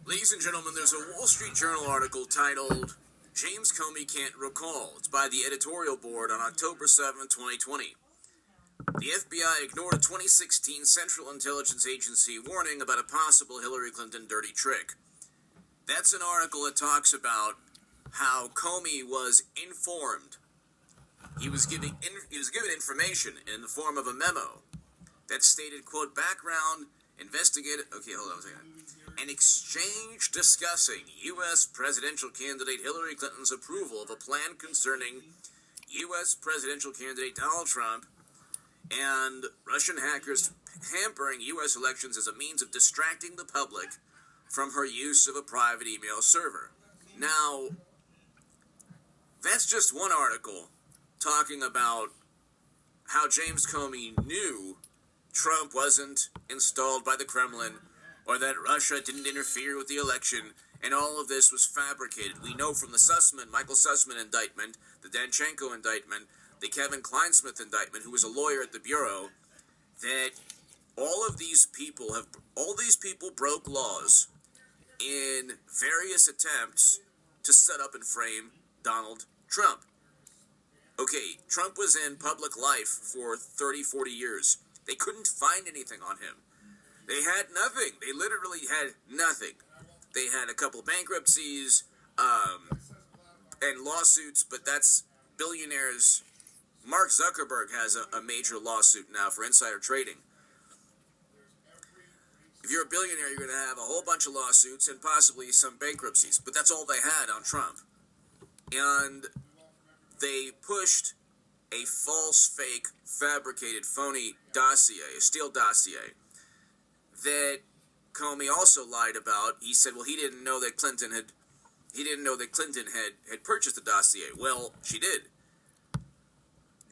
Ladies and gentlemen, there's a Wall Street Journal article titled James Comey Can't Recall. It's by the editorial board on October 7, 2020. The FBI ignored a 2016 Central Intelligence Agency warning about a possible Hillary Clinton dirty trick. That's an article that talks about how Comey was informed. He was given information in the form of a memo that stated, quote, background, investigative... Okay, hold on a second. An exchange discussing U.S. presidential candidate Hillary Clinton's approval of a plan concerning U.S. presidential candidate Donald Trump and Russian hackers hampering U.S. elections as a means of distracting the public from her use of a private email server. Now, that's just one article talking about how James Comey knew Trump wasn't installed by the Kremlin, or that Russia didn't interfere with the election, and all of this was fabricated. We know from the Michael Sussman indictment, the Danchenko indictment, the Kevin Kleinsmith indictment, who was a lawyer at the Bureau, that all these people broke laws in various attempts to set up and frame Donald Trump. Okay, Trump was in public life for 30, 40 years. They couldn't find anything on him. They had nothing. They literally had nothing. They had a couple bankruptcies and lawsuits, but that's billionaires. Mark Zuckerberg has a major lawsuit now for insider trading. If you're a billionaire, you're going to have a whole bunch of lawsuits and possibly some bankruptcies, but that's all they had on Trump. And they pushed a false, fake, fabricated, phony dossier, a steal dossier, that Comey also lied about. He said, well, he didn't know that Clinton had purchased the dossier. Well, she did.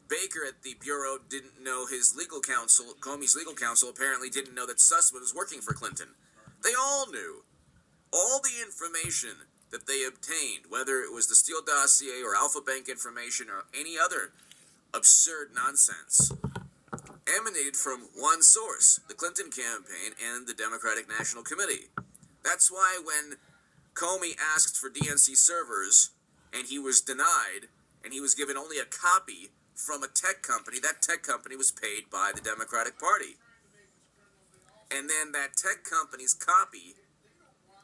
Baker at the Bureau didn't know his legal counsel, Comey's legal counsel apparently didn't know that Sussman was working for Clinton. They all knew. All the information that they obtained, whether it was the Steele dossier or Alpha Bank information or any other absurd nonsense, emanated from one source, the Clinton campaign and the Democratic National Committee. That's why when Comey asked for DNC servers and he was denied and he was given only a copy from a tech company, that tech company was paid by the Democratic Party. And then that tech company's copy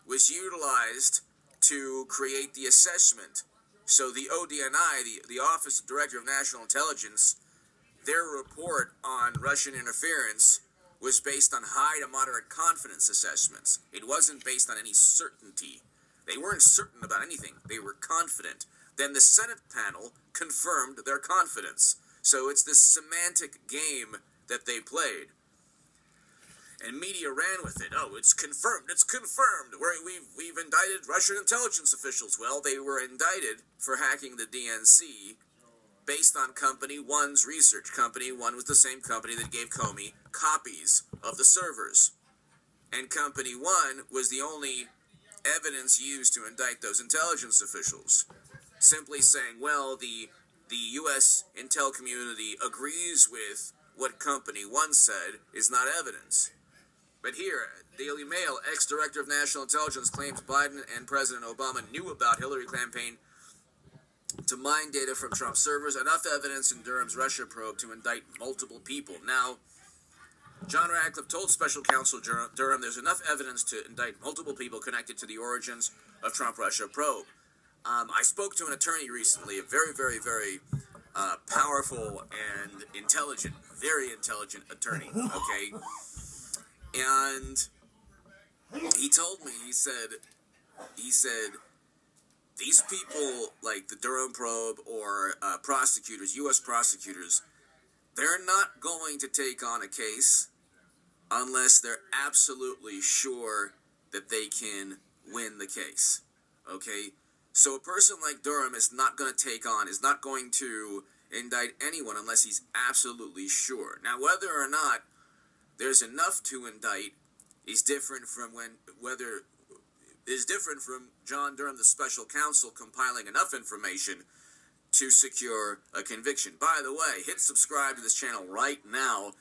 was utilized to create the assessment. So the ODNI, the Office of Director of National Intelligence, their report on Russian interference was based on high to moderate confidence assessments. It wasn't based on any certainty. They weren't certain about anything. They were confident. Then the Senate panel confirmed their confidence. So it's this semantic game that they played. And media ran with it. Oh, it's confirmed. It's confirmed. We've indicted Russian intelligence officials. Well, they were indicted for hacking the DNC based on Company One's research. Company One was the same company that gave Comey copies of the servers. And Company One was the only evidence used to indict those intelligence officials. Simply saying, well, the U.S. intel community agrees with what Company One said is not evidence. But here, Daily Mail, ex-director of national intelligence, claims Biden and President Obama knew about Hillary campaign to mine data from Trump servers. Enough evidence in Durham's Russia probe to indict multiple people. Now, John Ratcliffe told Special Counsel Durham there's enough evidence to indict multiple people connected to the origins of Trump-Russia probe. I spoke to an attorney recently, a very, very, very powerful and intelligent, very intelligent attorney, okay? And he told me, he said, these people, like the Durham probe or prosecutors, U.S. prosecutors, they're not going to take on a case unless they're absolutely sure that they can win the case, okay? So a person like Durham is not going to indict anyone unless he's absolutely sure. Now, whether or not there's enough to indict is different from John Durham, the special counsel, compiling enough information to secure a conviction. By the way, hit subscribe to this channel right now.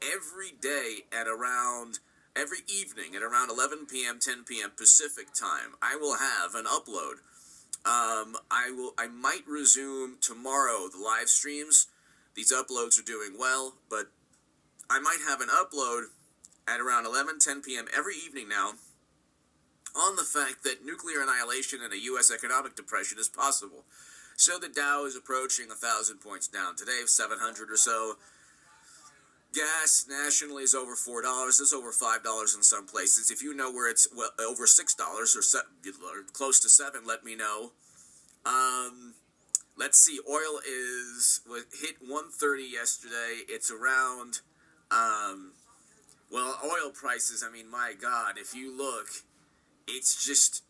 Every day at around every evening at around 11 p.m., 10 p.m. Pacific time, I will have an upload. I might resume tomorrow the live streams. These uploads are doing well, but I might have an upload at around 11, 10 p.m. every evening now on the fact that nuclear annihilation and a U.S. economic depression is possible. So the Dow is approaching 1,000 points down today, 700 or so. Gas nationally is over $4. It's over $5 in some places. If you know where it's over $6 or close to $7, let me know. Let's see. Oil hit 130 yesterday. It's around. Oil prices. I mean, my God, if you look, it's just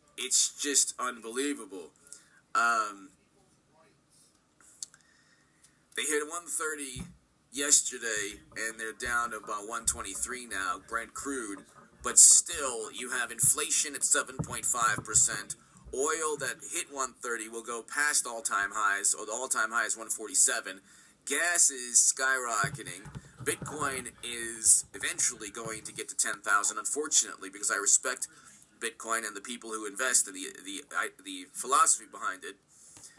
unbelievable. They hit 130 yesterday, and they're down to about 123 now, Brent crude. But still, you have inflation at 7.5%. Oil that hit 130 will go past all-time highs, or the all-time high is 147. Gas is skyrocketing. Bitcoin is eventually going to get to 10,000, unfortunately, because I respect Bitcoin and the people who invest in the philosophy behind it.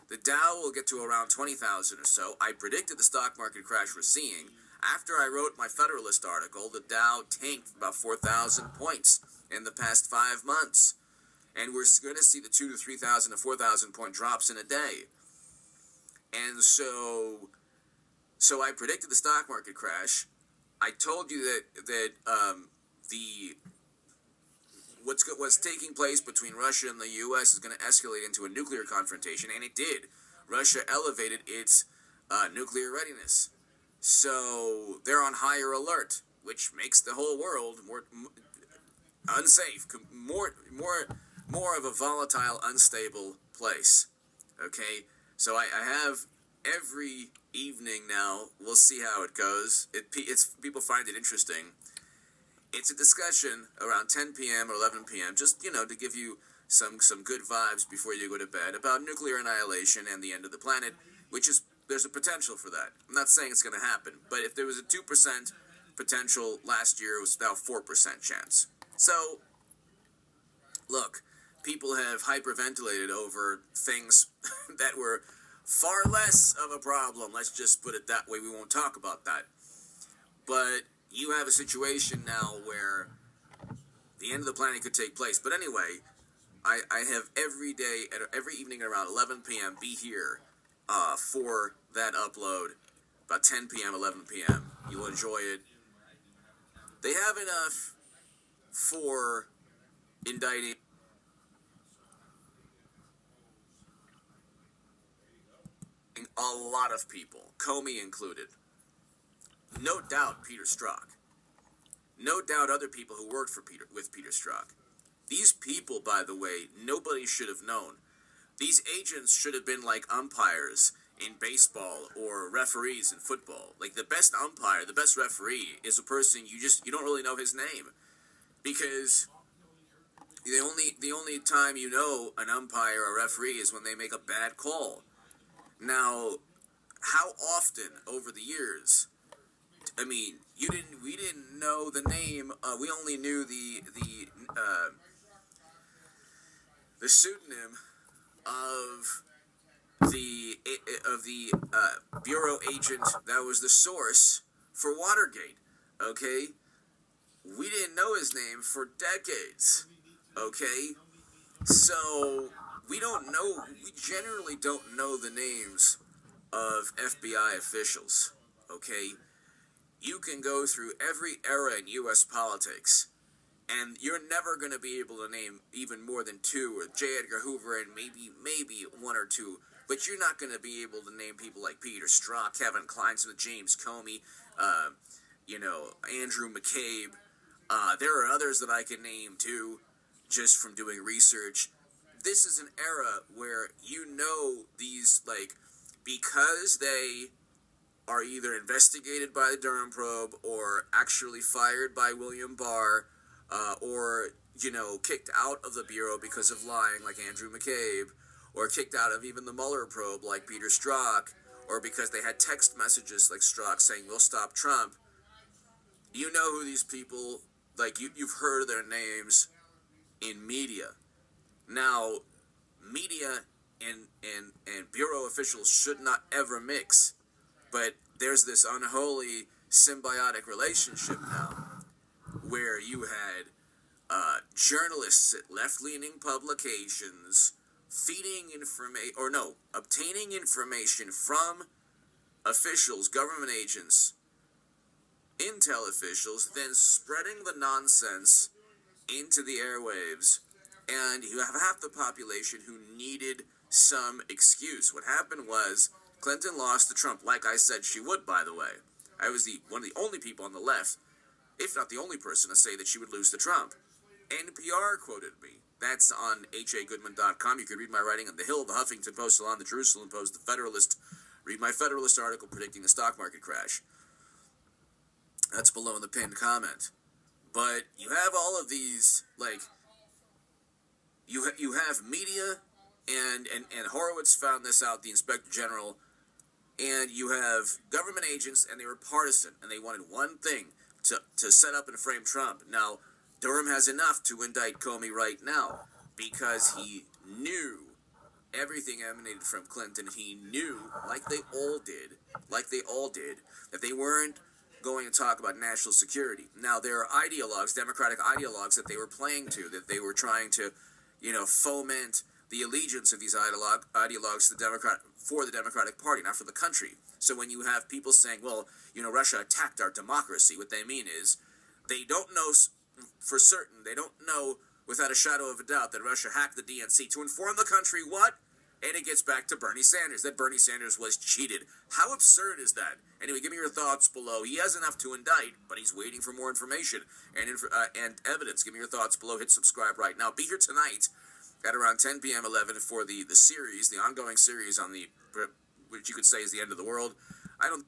The Dow will get to around 20,000 or so. I predicted the stock market crash we're seeing. After I wrote my Federalist article, the Dow tanked about 4,000 points in the past 5 months. And we're going to see the 2,000 to 3,000 to 4,000 point drops in a day. And so I predicted the stock market crash. I told you that what's taking place between Russia and the U.S. is going to escalate into a nuclear confrontation, and it did. Russia elevated its nuclear readiness. So they're on higher alert, which makes the whole world more unsafe, more of a volatile, unstable place. Okay? So I have every evening now. We'll see how it goes. People find it interesting. It's a discussion around 10 p.m. or 11 p.m., just, to give you some good vibes before you go to bed about nuclear annihilation and the end of the planet, there's a potential for that. I'm not saying it's going to happen, but if there was a 2% potential last year, it was now 4% chance. So, look, people have hyperventilated over things that were far less of a problem. Let's just put it that way. We won't talk about that. But you have a situation now where the end of the planet could take place. But anyway, I have every evening around 11 p.m. be here for that upload. About 10 p.m., 11 p.m. You'll enjoy it. They have enough for indicting a lot of people, Comey included. No doubt Peter Strzok. No doubt other people who worked with Peter Strzok. These people, by the way, nobody should have known. These agents should have been like umpires in baseball or referees in football. Like the best umpire, the best referee is a person you don't really know his name. Because the only time you know an umpire or referee is when they make a bad call. Now, how often over the years? I mean, we didn't know the name. We only knew the pseudonym of the bureau agent that was the source for Watergate. Okay, we didn't know his name for decades. Okay, so we generally don't know the names of FBI officials. Okay. You can go through every era in U.S. politics, and you're never going to be able to name even more than 2, or J. Edgar Hoover and maybe 1 or 2, but you're not going to be able to name people like Peter Strzok, Kevin Kleinsmith, James Comey, Andrew McCabe. There are others that I can name too, just from doing research. This is an era where these, because they are either investigated by the Durham probe or actually fired by William Barr or, kicked out of the Bureau because of lying like Andrew McCabe, or kicked out of even the Mueller probe like Peter Strzok, or because they had text messages like Strzok saying, "We'll stop Trump." You know who these people like you've heard their names in media. Now, media and bureau officials should not ever mix, but there's this unholy symbiotic relationship now where you had journalists at left-leaning publications feeding information, or no, obtaining information from officials, government agents, intel officials, then spreading the nonsense into the airwaves, and you have half the population who needed some excuse. What happened was Clinton lost to Trump, like I said she would, by the way. I was one of the only people on the left, if not the only person, to say that she would lose to Trump. NPR quoted me. That's on hagoodman.com. You can read my writing on The Hill, The Huffington Post, Salon, The Jerusalem Post, The Federalist. Read my Federalist article predicting the stock market crash. That's below in the pinned comment. But you have all of these, like, you have media, and Horowitz found this out, the Inspector General, and you have government agents, and they were partisan, and they wanted one thing, to set up and frame Trump. Now, Durham has enough to indict Comey right now, because he knew everything emanated from Clinton. He knew, like they all did, that they weren't going to talk about national security. Now, there are ideologues, Democratic ideologues, that they were playing to, that they were trying to, foment the allegiance of these ideologues to for the Democratic Party, not for the country. So when you have people saying, well, Russia attacked our democracy, what they mean is they don't know for certain, they don't know without a shadow of a doubt that Russia hacked the DNC to inform the country what? And it gets back to Bernie Sanders, that Bernie Sanders was cheated. How absurd is that? Anyway, give me your thoughts below. He has enough to indict, but he's waiting for more information and evidence. Give me your thoughts below. Hit subscribe right now. Be here tonight at around 10 p.m. 11 for the series, the ongoing series on the, which you could say is the end of the world. I don't